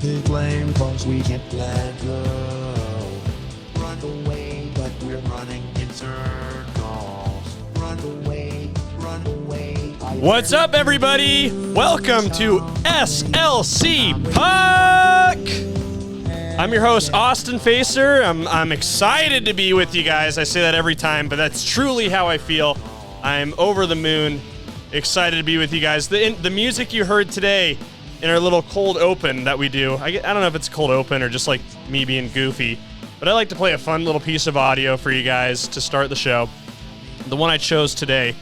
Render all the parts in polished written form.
to blame, cause we can't let go. Run away, but we're running in circles. Run away, run away. What's up, everybody? Welcome to SLC Puck! I'm your host, Austin Facer. I'm excited to be with you guys. I say that every time, but that's truly how I feel. I'm over the moon, excited to be with you guys. The music you heard today in our little cold open that we do, I don't know if it's cold open or just like me being goofy, but I like to play a fun little piece of audio for you guys to start the show. The one I chose today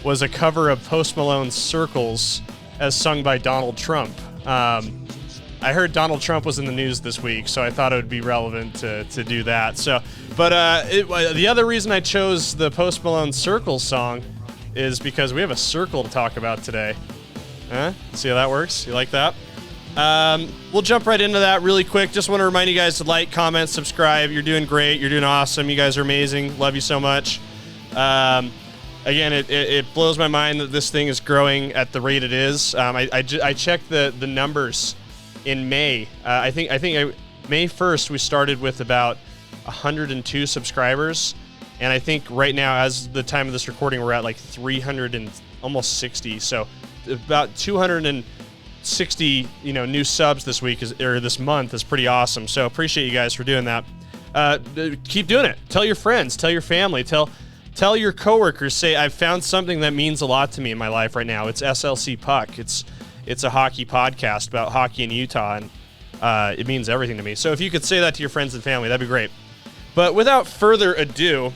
was a cover of Post Malone's Circles as sung by Donald Trump. I heard Donald Trump was in the news this week, so I thought it would be relevant to do that. The other reason I chose the Post Malone Circles song is because we have a circle to talk about today. See how that works? You like that? We'll jump right into that really quick. Just want to remind you guys to like, comment, subscribe. You're doing great. You're doing awesome. You guys are amazing. Love you so much. Again, it blows my mind that this thing is growing at the rate it is. I checked the numbers in May. I think May 1st we started with about 102 subscribers, and I think right now, as the time of this recording, we're at like 300 and almost 60. So about 260 new subs this week this month is pretty awesome. So appreciate you guys for doing that. Keep doing it. Tell your friends, tell your family, tell your coworkers. Say, I've found something that means a lot to me in my life right now. It's SLC Puck. It's a hockey podcast about hockey in Utah, and it means everything to me. So if you could say that to your friends and family, that'd be great. But without further ado,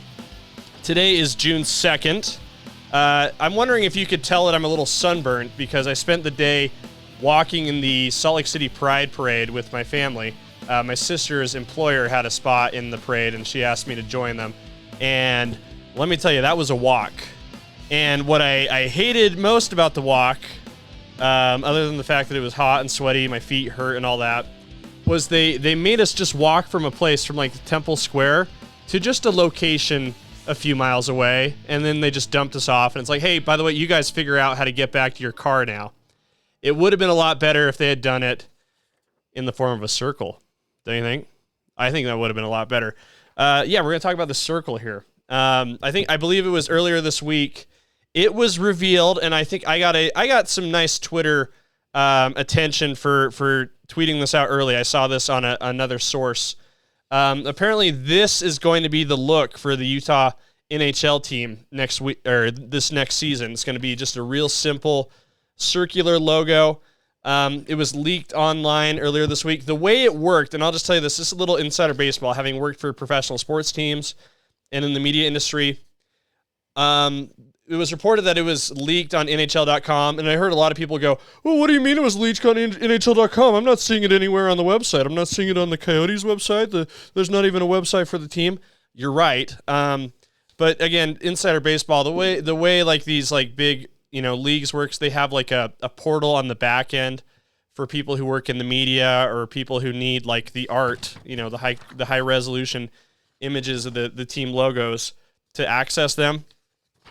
today is June 2nd. I'm wondering if you could tell that I'm a little sunburnt because I spent the day walking in the Salt Lake City Pride Parade with my family. My sister's employer had a spot in the parade, and she asked me to join them. And let me tell you, that was a walk. And what I hated most about the walk, other than the fact that it was hot and sweaty, my feet hurt and all that, was they made us just walk from a place from like Temple Square to just a location a few miles away, and then they just dumped us off, and it's like, hey, by the way, you guys figure out how to get back to your car now. It would have been a lot better if they had done it in the form of a circle, don't you think? I think that would have been a lot better. We're going to talk about the circle here. I believe it was earlier this week. It was revealed, and I think I got some nice Twitter attention for tweeting this out early. I saw this on another source. Apparently, this is going to be the look for the Utah NHL team next week or this next season. It's going to be just a real simple circular logo. It was leaked online earlier this week. The way it worked, and I'll just tell you this is a little insider baseball, having worked for professional sports teams and in the media industry. It was reported that it was leaked on NHL.com, and I heard a lot of people go, well, what do you mean it was leaked on NHL.com? I'm not seeing it anywhere on the website. I'm not seeing it on the Coyotes website. There's not even a website for the team. You're right. But again, insider baseball, the way like these like big leagues works, they have like a portal on the back end for people who work in the media or people who need like the art, the high resolution images of the team logos to access them.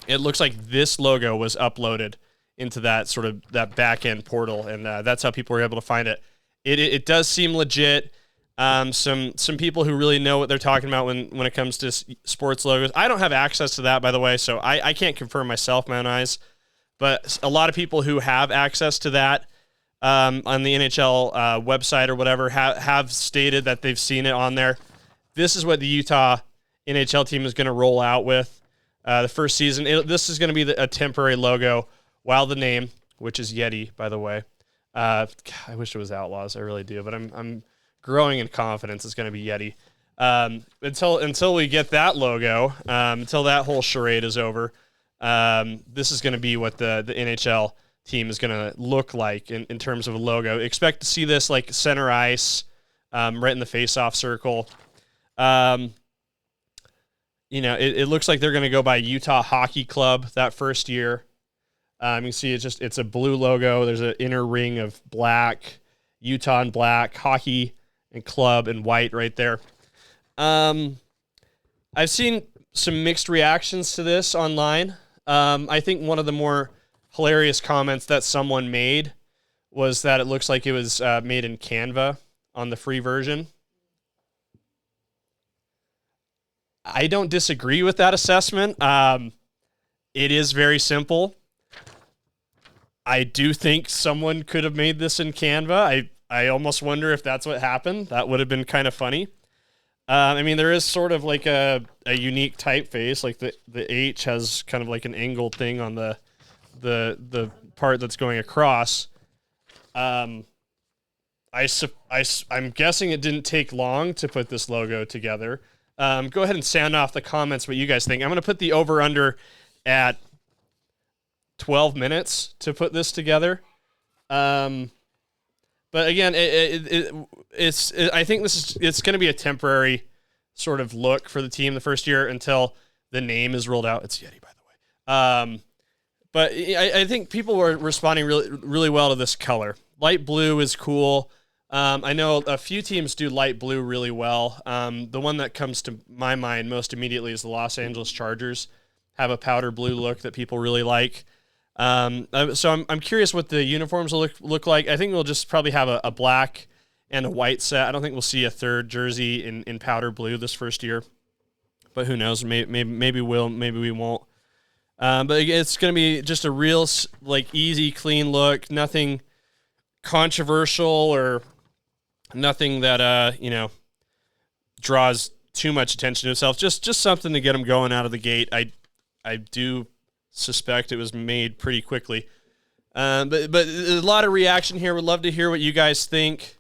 It looks like this logo was uploaded into that back end portal, and that's how people were able to find it. It does seem legit. Some people who really know what they're talking about when it comes to sports logos. I don't have access to that, by the way, so I can't confirm myself, my own eyes. But a lot of people who have access to that on the NHL website or whatever have stated that they've seen it on there. This is what the Utah NHL team is going to roll out with. The first season, this is going to be a temporary logo, while the name, which is Yeti, by the way. I wish it was Outlaws, I really do, but I'm growing in confidence it's going to be Yeti. Until we get that logo, until that whole charade is over, this is going to be what the NHL team is going to look like in terms of a logo. Expect to see this like center ice, right in the face-off circle. It looks like they're going to go by Utah Hockey Club that first year. You can see it's a blue logo. There's an inner ring of black, Utah in black, hockey and club in white right there. I've seen some mixed reactions to this online. I think one of the more hilarious comments that someone made was that it looks like it was made in Canva. on the free version. I don't disagree with that assessment. It is very simple. I do think someone could have made this in Canva. I almost wonder if that's what happened. That would have been kind of funny. I mean, there is sort of like a unique typeface. Like the H has kind of like an angled thing on the part that's going across. I'm guessing it didn't take long to put this logo together. Go ahead and sound off the comments what you guys think. I'm going to put the over-under at 12 minutes to put this together. But again, I think it's going to be a temporary sort of look for the team the first year until the name is rolled out. It's Yeti, by the way. But I think people were responding really, really well to this color. Light blue is cool. I know a few teams do light blue really well. The one that comes to my mind most immediately is the Los Angeles Chargers. Have a powder blue look that people really like. So I'm curious what the uniforms will look like. I think we'll just probably have a black and a white set. I don't think we'll see a third jersey in powder blue this first year, but who knows? Maybe we'll, maybe we won't. But it's going to be just a real like easy, clean look. Nothing controversial or nothing that draws too much attention to itself. Just something to get them going out of the gate. I do suspect it was made pretty quickly. But a lot of reaction here. Would love to hear what you guys think.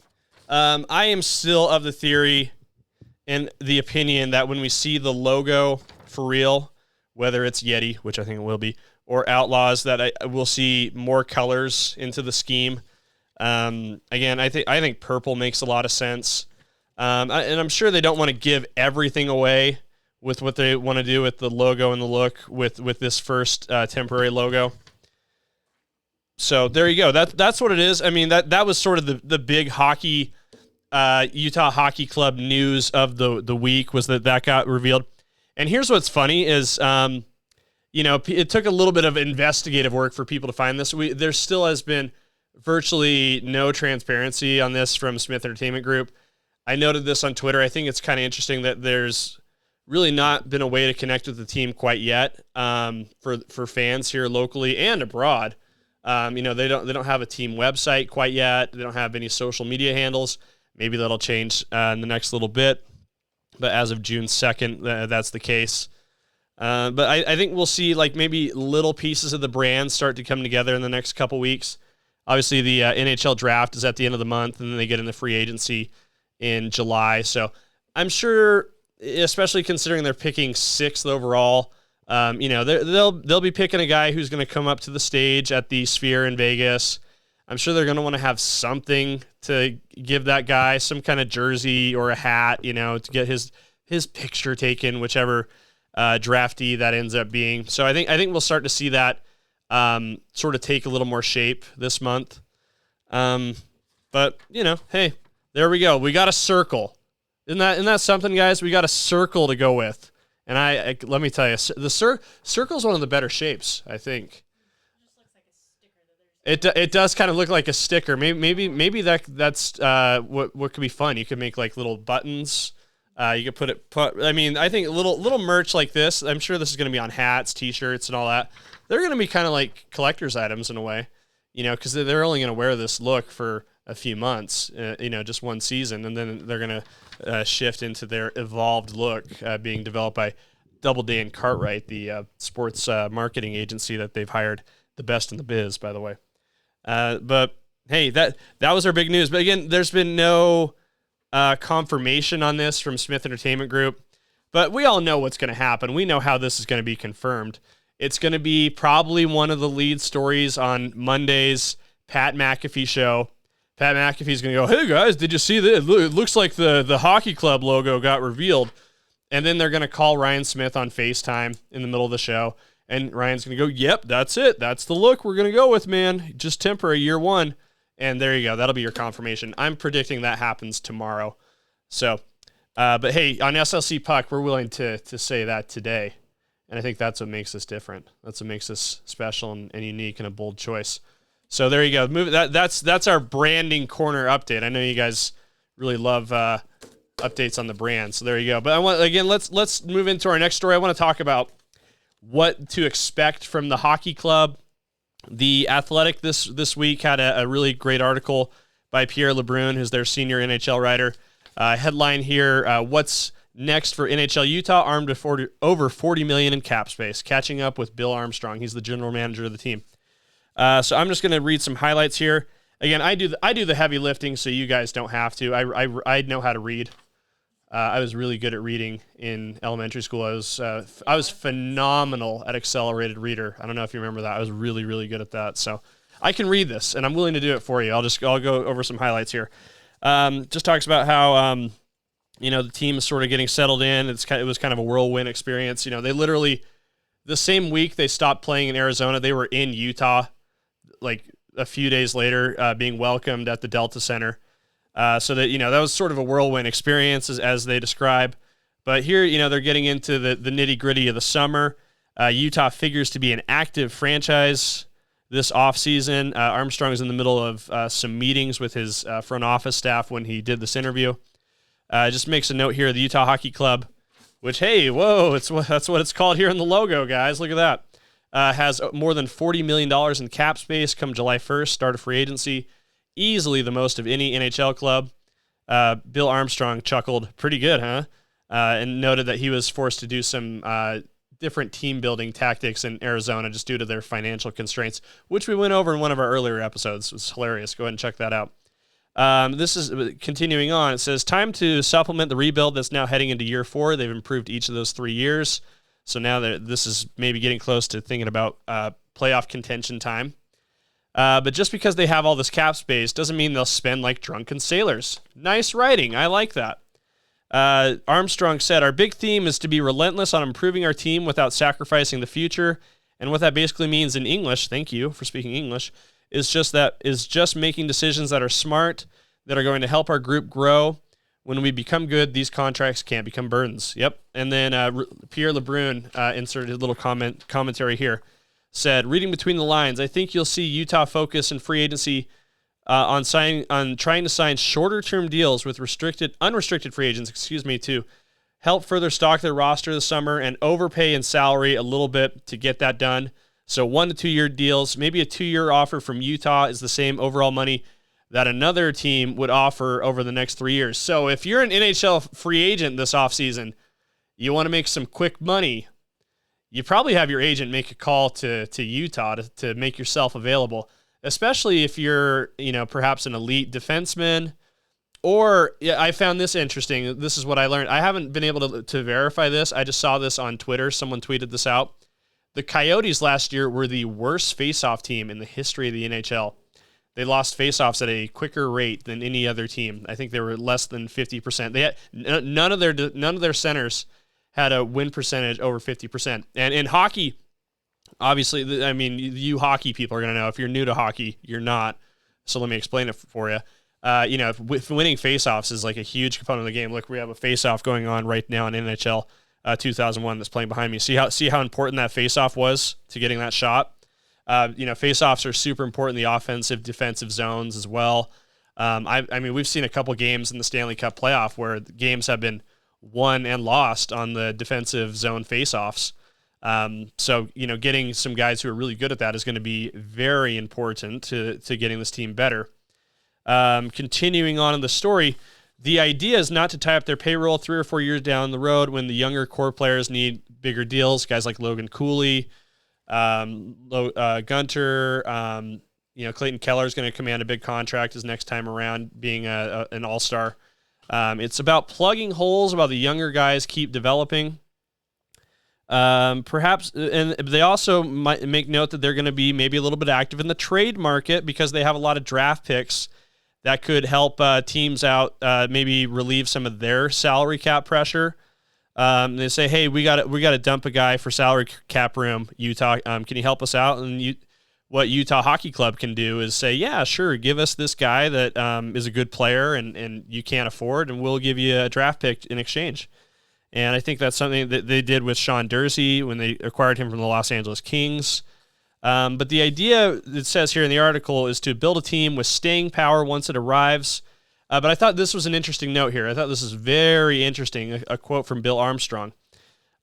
I am still of the theory and the opinion that when we see the logo for real, whether it's Yeti, which I think it will be, or Outlaws, that I will see more colors into the scheme. Again, I think purple makes a lot of sense. And I'm sure they don't want to give everything away with what they want to do with the logo and the look with this first temporary logo. So there you go. That's what it is. I mean, that was sort of the big hockey Utah Hockey Club news of the week, was that got revealed. And here's what's funny is, it took a little bit of investigative work for people to find this. There still has been virtually no transparency on this from Smith Entertainment Group. I noted this on Twitter. I think it's kind of interesting that there's really not been a way to connect with the team quite yet, for fans here locally and abroad. They don't have a team website quite yet. They don't have any social media handles. Maybe that'll change in the next little bit. But as of June 2nd, that's the case. But I think we'll see like maybe little pieces of the brand start to come together in the next couple weeks. Obviously, the NHL draft is at the end of the month, and then they get into free agency in July. So I'm sure, especially considering they're picking 6th overall, they'll be picking a guy who's going to come up to the stage at the Sphere in Vegas. I'm sure they're going to want to have something to give that guy, some kind of jersey or a hat, to get his picture taken, whichever draftee that ends up being. So I think we'll start to see that sort of take a little more shape this month. But hey, there we go. We got a circle. Isn't that something, guys? We got a circle to go with. And I let me tell you, the circle's one of the better shapes, I think. It does kind of look like a sticker. Maybe that's what could be fun. You could make like little buttons. You could I think little merch like this. I'm sure this is going to be on hats, T-shirts, and all that. They're going to be kind of like collector's items in a way, because they're only going to wear this look for a few months, just one season, and then they're going to shift into their evolved look being developed by Double Dan Cartwright, the sports marketing agency that they've hired, the best in the biz, by the way. But hey, that was our big news. But again, there's been no confirmation on this from Smith Entertainment Group, but we all know what's going to happen. We know how this is going to be confirmed. It's going to be probably one of the lead stories on Monday's Pat McAfee Show. Pat McAfee's going to go, "Hey guys, did you see this? It looks like the hockey club logo got revealed." And then they're going to call Ryan Smith on FaceTime in the middle of the show. And Ryan's going to go, "Yep, that's it. That's the look we're going to go with, man. Just temporary, year one." And there you go. That'll be your confirmation. I'm predicting that happens tomorrow. So, but hey, on SLC Puck, we're willing to say that today. And I think that's what makes us different. That's what makes us special and unique and a bold choice. So there you go. That's our branding corner update. I know you guys really love updates on the brand. So there you go. But let's move into our next story. I want to talk about what to expect from the hockey club. The Athletic this week had a really great article by Pierre LeBrun, who's their senior NHL writer. Headline here, what's next for NHL Utah, armed with over $40 million in cap space, catching up with Bill Armstrong. He's the general manager of the team. So I'm just going to read some highlights here. Again, I do the heavy lifting, so you guys don't have to. I know how to read. I was really good at reading in elementary school. I was phenomenal at accelerated reader. I don't know if you remember that. I was really, really good at that. So I can read this, and I'm willing to do it for you. I'll go over some highlights here. Just talks about how the team is sort of getting settled in. It was kind of a whirlwind experience. They literally the same week they stopped playing in Arizona, they were in Utah, like a few days later, being welcomed at the Delta Center. So that, that was sort of a whirlwind experience as they describe. But here, they're getting into the nitty gritty of the summer. Utah figures to be an active franchise this offseason. Armstrong is in the middle of some meetings with his front office staff when he did this interview. Just makes a note here, the Utah Hockey Club, which, hey, whoa, that's what it's called here in the logo, guys. Look at that. Has more than $40 million in cap space come July 1st, start of free agency. Easily the most of any NHL club. Bill Armstrong chuckled, pretty good, huh? And noted that he was forced to do some different team building tactics in Arizona just due to their financial constraints, which we went over in one of our earlier episodes. It was hilarious. Go ahead and check that out. This is continuing on. It says, time to supplement the rebuild that's now heading into year 4. They've improved each of those 3 years. So now that this is maybe getting close to thinking about playoff contention time. But just because they have all this cap space doesn't mean they'll spend like drunken sailors. Nice writing. I like that. Armstrong said, our big theme is to be relentless on improving our team without sacrificing the future. And what that basically means in English, thank you for speaking English, is just making decisions that are smart, that are going to help our group grow. When we become good, these contracts can't become burdens. Yep. And then Pierre LeBrun inserted a little commentary here. Said, reading between the lines, I think you'll see Utah focus in free agency on trying to sign shorter-term deals with unrestricted free agents, to help further stock their roster this summer and overpay in salary a little bit to get that done. So 1 to 2 year deals, maybe a 2-year offer from Utah is the same overall money that another team would offer over the next 3 years. So if you're an NHL free agent this offseason, you want to make some quick money, you probably have your agent make a call to Utah to make yourself available, especially if you're, perhaps an elite defenseman. Or, I found this interesting. This is what I learned. I haven't been able to verify this. I just saw this on Twitter. Someone tweeted this out. The Coyotes last year were the worst face-off team in the history of the NHL. They lost face-offs at a quicker rate than any other team. I think they were less than 50%. They had none of their centers had a win percentage over 50%. And in hockey, obviously, I mean, you hockey people are going to know. If you're new to hockey, you're not. So let me explain it for you. If winning faceoffs is like a huge component of the game. Look, we have a faceoff going on right now in NHL 2001 that's playing behind me. See how important that faceoff was to getting that shot. Faceoffs are super important in the offensive, defensive zones as well. I mean, we've seen a couple games in the Stanley Cup playoff where the games have been won and lost on the defensive zone faceoffs. So getting some guys who are really good at that is going to be very important to getting this team better. Continuing on in the story, the idea is not to tie up their payroll 3 or 4 years down the road when the younger core players need bigger deals. Guys like Logan Cooley, Gunter, Clayton Keller is going to command a big contract his next time around, being an all-star. It's about plugging holes while the younger guys keep developing. Perhaps, and they also might make note that they're going to be maybe a little bit active in the trade market because they have a lot of draft picks that could help teams out, maybe relieve some of their salary cap pressure. They say, hey, we got to dump a guy for salary cap room, Utah. Can you help us out? And what Utah Hockey Club can do is say, yeah, sure, give us this guy that is a good player and you can't afford, and we'll give you a draft pick in exchange. And I think that's something that they did with Sean Dursey when they acquired him from the Los Angeles Kings. But the idea, it says here in the article, is to build a team with staying power once it arrives. But I thought this was an interesting note here. I thought this is very interesting. A quote from Bill Armstrong.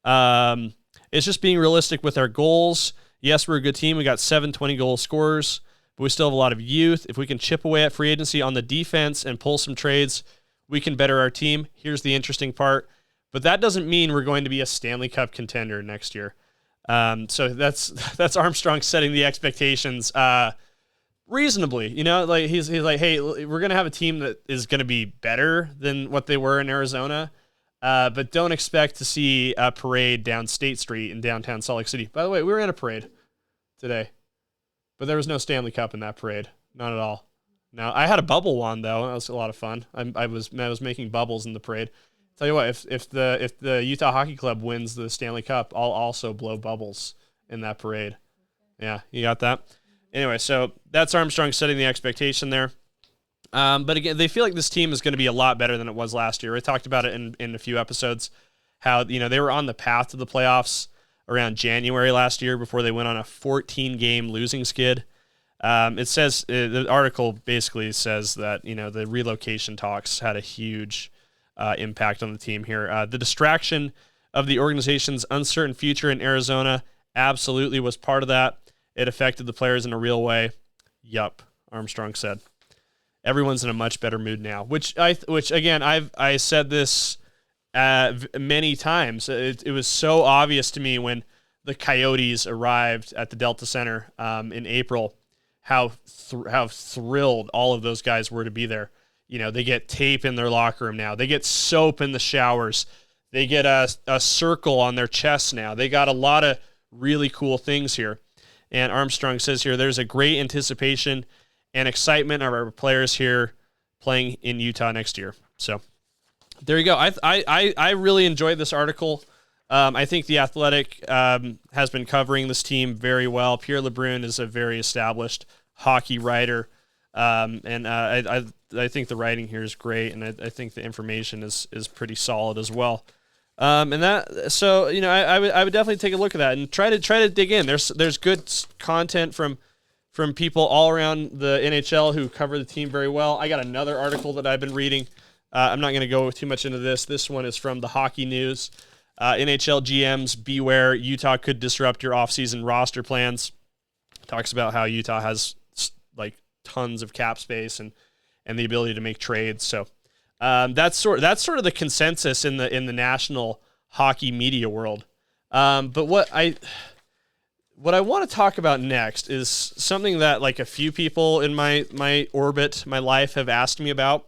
It's just being realistic with our goals. Yes, we're a good team. We got 7 20-goal scorers, but we still have a lot of youth. If we can chip away at free agency on the defense and pull some trades, we can better our team. Here's the interesting part. But that doesn't mean we're going to be a Stanley Cup contender next year. So that's Armstrong setting the expectations reasonably. You know, like he's like, hey, we're going to have a team that is going to be better than what they were in Arizona. But don't expect to see a parade down State Street in downtown Salt Lake City. By the way, we were in a parade today, but there was no Stanley Cup in that parade. Not at all. Now, I had a bubble wand, though. That was a lot of fun. I was making bubbles in the parade. Tell you what, if the Utah Hockey Club wins the Stanley Cup, I'll also blow bubbles in that parade. Yeah, you got that? Anyway, so that's Armstrong setting the expectation there. But again, they feel like this team is going to be a lot better than it was last year. I talked about it in a few episodes, how they were on the path to the playoffs around January last year before they went on a 14-game losing skid. It says the article basically says that the relocation talks had a huge impact on the team here. The distraction of the organization's uncertain future in Arizona absolutely was part of that. It affected the players in a real way. Yup, Armstrong said. Everyone's in a much better mood now, which again, I said this many times. It was so obvious to me when the Coyotes arrived at the Delta Center in April, how thrilled all of those guys were to be there. They get tape in their locker room now. They get soap in the showers. They get a circle on their chest now. They got a lot of really cool things here. And Armstrong says here, there's a great anticipation and excitement of our players here playing in Utah next year. So there you go. I really enjoyed this article. I think The Athletic has been covering this team very well. Pierre LeBrun is a very established hockey writer. And I think the writing here is great, and I think the information is pretty solid as well. I would definitely take a look at that and try to dig in. There's good content from people all around the NHL who cover the team very well. I got another article that I've been reading. I'm not going to go too much into this. This one is from the Hockey News. NHL GMs, beware, Utah could disrupt your offseason roster plans. Talks about how Utah has like tons of cap space and the ability to make trades. So that's sort of the consensus in the national hockey media world. But what I want to talk about next is something that like a few people in my orbit, my life have asked me about,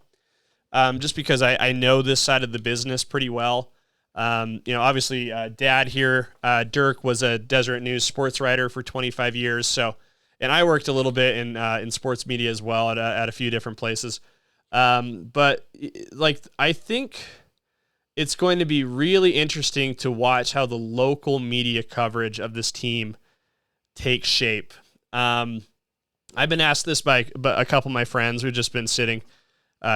just because I know this side of the business pretty well. Obviously Dad here, Dirk was a Deseret News sports writer for 25 years. So, and I worked a little bit in sports media as well at a few different places. But like, I think it's going to be really interesting to watch how the local media coverage of this team takes shape. I've been asked this by a couple of my friends who've just been sitting,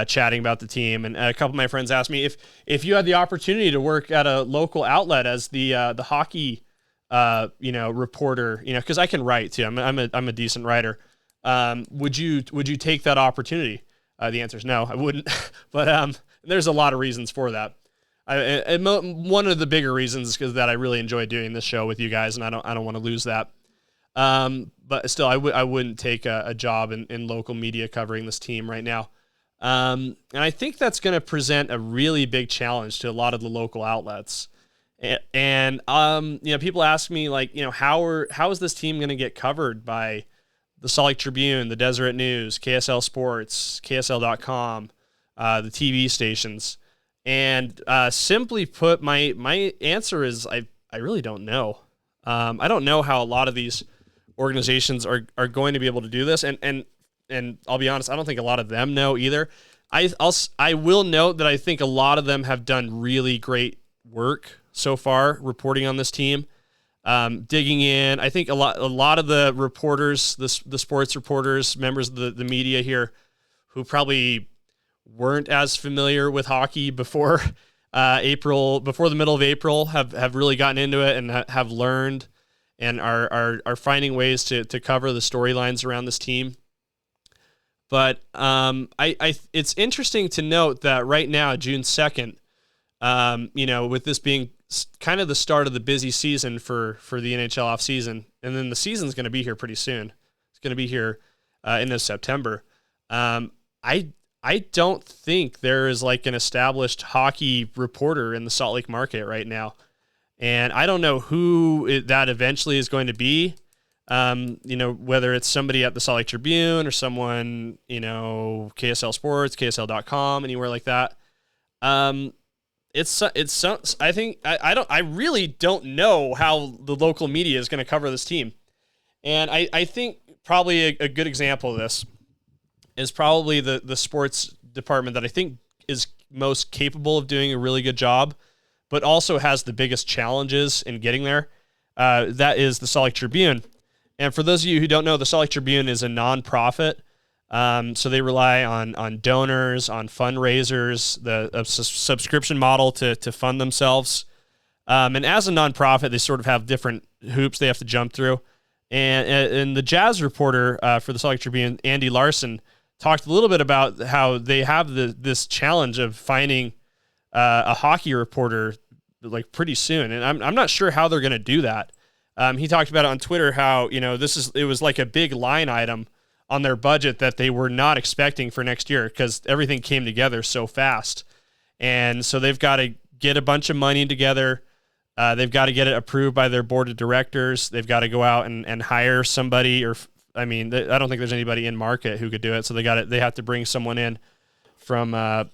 chatting about the team. And a couple of my friends asked me if you had the opportunity to work at a local outlet as the hockey, reporter, cause I can write too. I'm a decent writer. Would you take that opportunity? The answer is no, I wouldn't. But there's a lot of reasons for that. One of the bigger reasons is because that I really enjoy doing this show with you guys, and I don't want to lose that. But still, I wouldn't take a job in local media covering this team right now. And I think that's going to present a really big challenge to a lot of the local outlets. And people ask me like, how is this team going to get covered by the Salt Lake Tribune, the Deseret News, KSL Sports, KSL.com, the TV stations? And simply put, my answer is I really don't know. I don't know how a lot of these organizations are going to be able to do this. And I'll be honest, I don't think a lot of them know either. I will note that I think a lot of them have done really great work so far reporting on this team. Digging in, I think a lot of the reporters, the sports reporters, members of the media here, who probably weren't as familiar with hockey before the middle of April, have really gotten into it and have learned and are finding ways to cover the storylines around this team. But it's interesting to note that right now, June 2nd, with this being kind of the start of the busy season for the NHL offseason, and then the season's going to be here pretty soon. It's going to be here in this September. I don't think there is like an established hockey reporter in the Salt Lake market right now. And I don't know who that eventually is going to be. Whether it's somebody at the Salt Lake Tribune or someone, KSL Sports, KSL.com, anywhere like that. I really don't know how the local media is going to cover this team. And I think probably a good example of this is probably the sports department that I think is most capable of doing a really good job, but also has the biggest challenges in getting there. That is the Salt Lake Tribune. And for those of you who don't know, the Salt Lake Tribune is a nonprofit. So they rely on donors, on fundraisers, a subscription model to fund themselves. And as a nonprofit, they sort of have different hoops they have to jump through. And the Jazz reporter for the Salt Lake Tribune, Andy Larson, talked a little bit about how they have this challenge of finding a hockey reporter like pretty soon. And I'm not sure how they're going to do that. He talked about it on Twitter how, it was like a big line item on their budget that they were not expecting for next year because everything came together so fast. And so they've got to get a bunch of money together. They've got to get it approved by their board of directors. They've got to go out and hire somebody I don't think there's anybody in market who could do it. So they have to bring someone in from a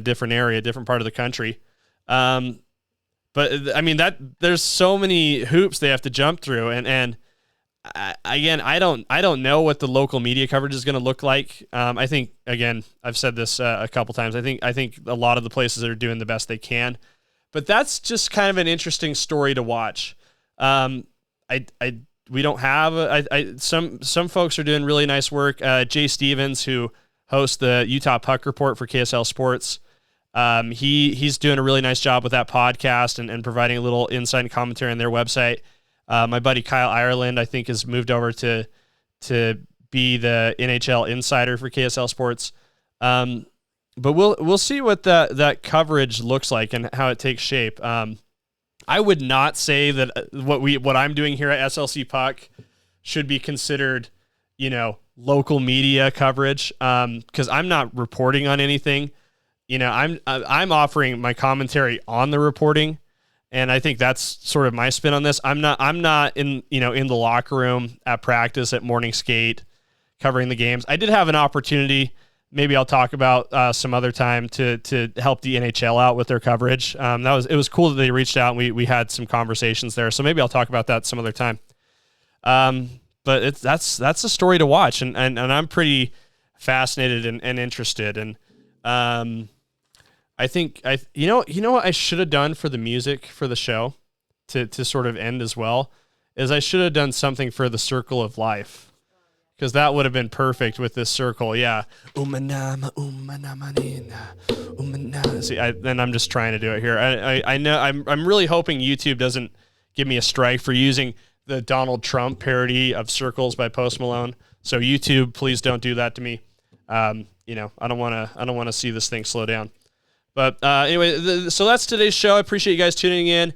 different area, a different part of the country. But there's so many hoops they have to jump through. And again, I don't know what the local media coverage is going to look like. I think, again, I've said this a couple times. I think a lot of the places are doing the best they can, but that's just kind of an interesting story to watch. We don't have some folks are doing really nice work. Jay Stevens, who hosts the Utah Puck Report for KSL Sports, he's doing a really nice job with that podcast and providing a little insight and commentary on their website. My buddy Kyle Ireland, I think, has moved over to be the NHL insider for KSL Sports. But we'll see what that coverage looks like and how it takes shape. I would not say that what I'm doing here at SLC Puck should be considered, local media coverage, because I'm not reporting on anything. I'm offering my commentary on the reporting, and I think that's sort of my spin on this. I'm not in the locker room at practice at morning skate covering the games. I did have an opportunity. Maybe I'll talk about some other time to help the NHL out with their coverage. It was cool that they reached out and we had some conversations there. So maybe I'll talk about that some other time. But that's a story to watch, and I'm pretty fascinated and interested. And I think what I should have done for the music for the show to sort of end as well is I should have done something for the Circle of Life. Because that would have been perfect with this circle, yeah. See, and I'm just trying to do it here. I know I'm really hoping YouTube doesn't give me a strike for using the Donald Trump parody of Circles by Post Malone. So YouTube, please don't do that to me. I don't want to see this thing slow down. But anyway, so that's today's show. I appreciate you guys tuning in.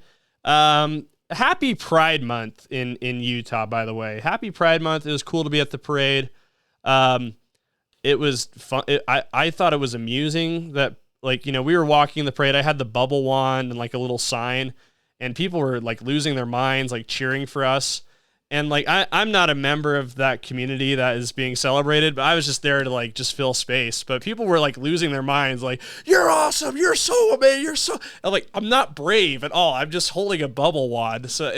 Happy Pride Month in Utah, by the way. Happy Pride Month. It was cool to be at the parade. It was fun. I thought it was amusing that, we were walking the parade. I had the bubble wand and like a little sign, and people were like losing their minds, like cheering for us. And I'm not a member of that community that is being celebrated, but I was just there to just fill space. But people were losing their minds, you're awesome, you're so amazing, you're so. I'm not brave at all. I'm just holding a bubble wand. So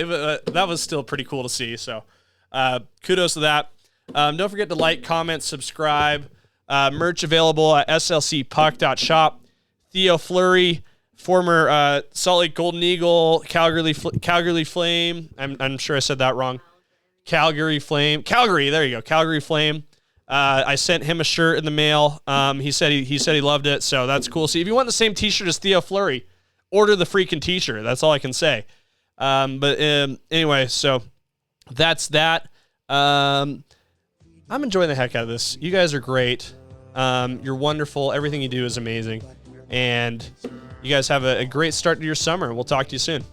that was still pretty cool to see. So kudos to that. Don't forget to like, comment, subscribe. Merch available at slcpuck.shop. Theo Fleury, former Salt Lake Golden Eagle, Calgary Flame. I'm sure I said that wrong. Calgary, there you go. Calgary Flame. I sent him a shirt in the mail. He said he loved it, so that's cool. See, if you want the same t-shirt as Theo Fleury, order the freaking t-shirt. That's all I can say. But anyway, so that's that. I'm enjoying the heck out of this. You guys are great. You're wonderful. Everything you do is amazing. And you guys have a great start to your summer. We'll talk to you soon.